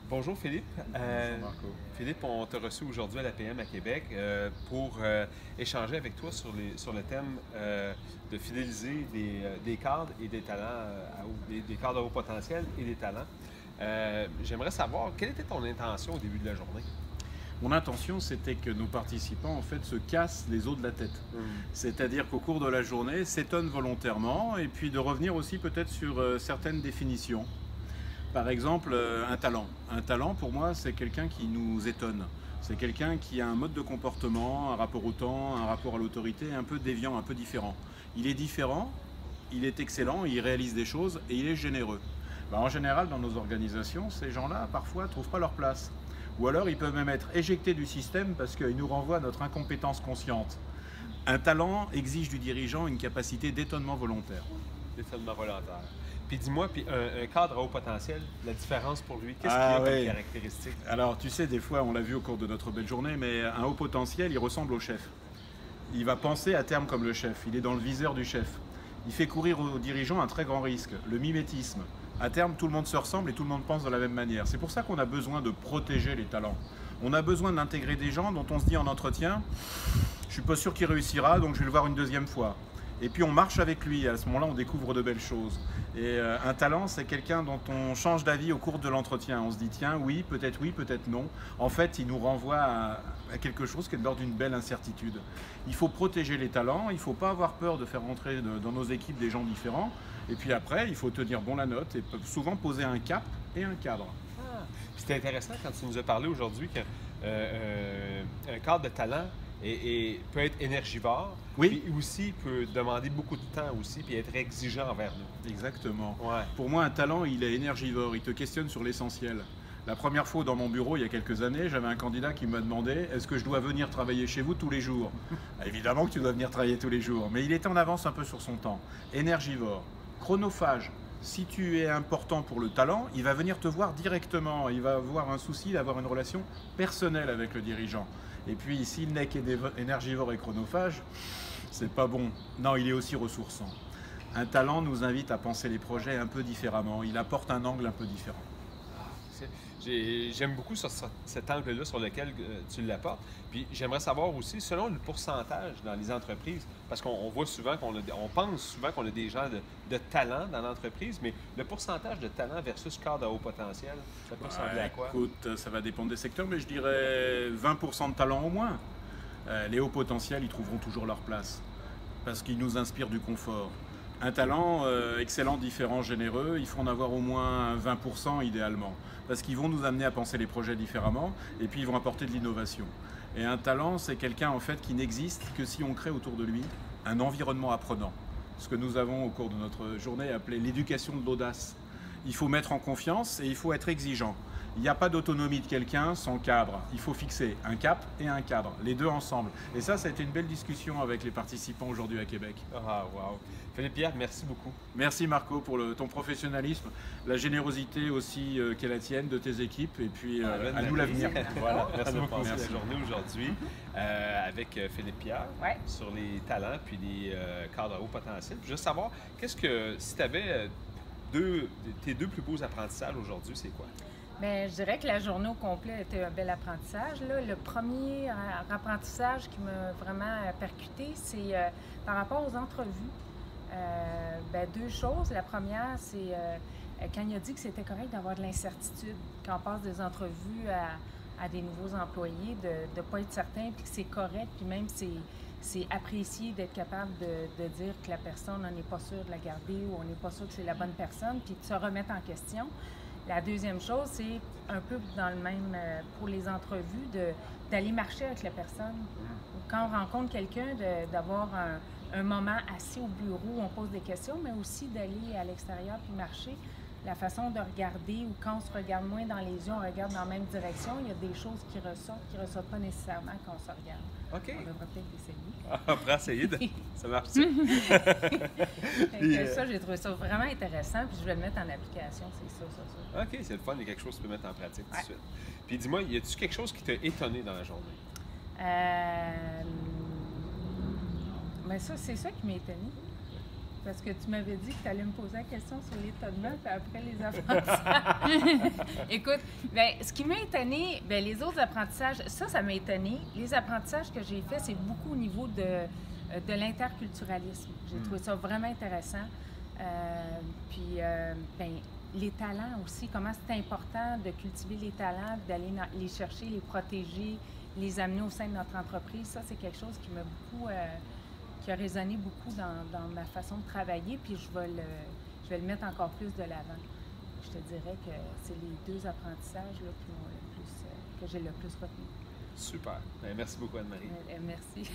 Bonjour Philippe. Bonjour Marco. Philippe, on t'a reçu aujourd'hui à l'APM à Québec pour échanger avec toi sur le thème de fidéliser des cadres et des talents, des cadres à haut potentiel et des talents. J'aimerais savoir, quelle était ton intention au début de la journée? Mon intention, c'était que nos participants en fait se cassent les os de la tête. C'est-à-dire qu'au cours de la journée, s'étonnent volontairement et puis de revenir aussi peut-être sur certaines définitions. Par exemple, un talent. Un talent, pour moi, c'est quelqu'un qui nous étonne. C'est quelqu'un qui a un mode de comportement, un rapport au temps, un rapport à l'autorité un peu déviant, un peu différent. Il est différent, il est excellent, il réalise des choses et il est généreux. En général, dans nos organisations, ces gens-là, parfois, ne trouvent pas leur place. Ou alors, ils peuvent même être éjectés du système parce qu'ils nous renvoient à notre incompétence consciente. Un talent exige du dirigeant une capacité d'étonnement volontaire. L'étonnement volontaire. Puis dis-moi, puis un cadre à haut potentiel, la différence pour lui, qu'est-ce qu'il Ah a comme oui. caractéristique? Alors, tu sais, des fois, on l'a vu au cours de notre belle journée, mais un haut potentiel, il ressemble au chef. Il va penser à terme comme le chef. Il est dans le viseur du chef. Il fait courir aux dirigeants un très grand risque, le mimétisme. À terme, tout le monde se ressemble et tout le monde pense de la même manière. C'est pour ça qu'on a besoin de protéger les talents. On a besoin d'intégrer des gens dont on se dit en entretien, je suis pas sûr qu'il réussira, donc je vais le voir une deuxième fois. Et puis on marche avec lui, à ce moment-là on découvre de belles choses. Et un talent, c'est quelqu'un dont on change d'avis au cours de l'entretien. On se dit tiens, oui, peut-être non. En fait, il nous renvoie à quelque chose qui est de l'ordre d'une belle incertitude. Il faut protéger les talents, il ne faut pas avoir peur de faire rentrer dans nos équipes des gens différents. Et puis après, il faut tenir bon la note et souvent poser un cap et un cadre. Ah. Puis c'était intéressant quand tu nous as parlé aujourd'hui qu'un cadre de talent peut être énergivore, Oui. puis aussi peut demander beaucoup de temps aussi, puis être exigeant envers nous. Exactement. Ouais. Pour moi, un talent, il est énergivore, il te questionne sur l'essentiel. La première fois dans mon bureau, il y a quelques années, j'avais un candidat qui m'a demandé est-ce que je dois venir travailler chez vous tous les jours? Évidemment que tu dois venir travailler tous les jours, mais il était en avance un peu sur son temps. Énergivore, chronophage. Si tu es important pour le talent, il va venir te voir directement. Il va avoir un souci d'avoir une relation personnelle avec le dirigeant. Et puis, s'il n'est qu'énergivore et chronophage, c'est pas bon. Non, il est aussi ressourçant. Un talent nous invite à penser les projets un peu différemment. Il apporte un angle un peu différent. J'aime beaucoup cet angle-là sur lequel tu l'apportes. Puis j'aimerais savoir aussi, selon le pourcentage dans les entreprises, parce qu'on voit souvent on pense souvent qu'on a des gens de talent dans l'entreprise, mais le pourcentage de talent versus cadre à haut potentiel, ça peut ressembler à quoi? Écoute, ça va dépendre des secteurs, mais je dirais 20% de talent au moins. Les hauts potentiels, ils trouveront toujours leur place parce qu'ils nous inspirent du confort. Un talent excellent, différent, généreux, il faut en avoir au moins 20% idéalement parce qu'ils vont nous amener à penser les projets différemment et puis ils vont apporter de l'innovation. Et un talent, c'est quelqu'un en fait qui n'existe que si on crée autour de lui un environnement apprenant. Ce que nous avons au cours de notre journée appelé l'éducation de l'audace. Il faut mettre en confiance et il faut être exigeant. Il n'y a pas d'autonomie de quelqu'un sans cadre. Il faut fixer un cap et un cadre, les deux ensemble. Et ça a été une belle discussion avec les participants aujourd'hui à Québec. Ah, wow. Philippe Pierre, merci beaucoup. Merci Marco pour ton professionnalisme, la générosité aussi qui est la tienne, de tes équipes, et puis à nous l'avenir. Voilà, merci On a beaucoup. passé La la journée aujourd'hui avec Philippe Pierre Ouais. sur les talents puis les cadres à haut potentiel. Puis juste savoir, si tu avais tes deux plus beaux apprentissages aujourd'hui, c'est quoi? Bien, je dirais que la journée au complet était un bel apprentissage. Là. Le premier apprentissage qui m'a vraiment percuté, c'est par rapport aux entrevues. Deux choses. La première, c'est quand il a dit que c'était correct d'avoir de l'incertitude quand on passe des entrevues à des nouveaux employés, de ne pas être certain, puis que c'est correct, puis même c'est apprécié d'être capable de dire que la personne, on n'est pas sûr de la garder ou on n'est pas sûr que c'est la bonne personne, puis de se remettre en question. La deuxième chose, c'est un peu dans le même pour les entrevues, d'aller marcher avec la personne. Quand on rencontre quelqu'un, d'avoir un moment assis au bureau où on pose des questions, mais aussi d'aller à l'extérieur puis marcher. La façon de regarder, ou quand on se regarde moins dans les yeux, on regarde dans la même direction, il y a des choses qui ressortent pas nécessairement quand on se regarde. OK. On devrait peut-être essayer. Ah, on pourrait essayer. Ça marche ça? Ça, j'ai trouvé ça vraiment intéressant, puis je vais le mettre en application, c'est ça. OK, c'est le fun. Il y a quelque chose que tu peux mettre en pratique tout de Ouais. suite. Puis dis-moi, y a-tu quelque chose qui t'a étonné dans la journée? Mais ça, c'est ça qui m'a étonnée. parce que tu m'avais dit que tu allais me poser la question sur l'étonnement, puis après les apprentissages. Écoute, bien, ce qui m'a étonné, bien, les autres apprentissages, ça m'a étonné. Les apprentissages que j'ai faits, c'est beaucoup au niveau de l'interculturalisme. J'ai trouvé ça vraiment intéressant. Puis, bien, les talents aussi, comment c'est important de cultiver les talents, d'aller les chercher, les protéger, les amener au sein de notre entreprise. Ça, c'est quelque chose qui m'a beaucoup, qui a résonné beaucoup dans ma façon de travailler, puis je vais le mettre encore plus de l'avant. Je te dirais que c'est les 2 apprentissages là, qui m'ont le plus, que j'ai le plus retenu. Super. Bien, merci beaucoup, Anne-Marie. Merci.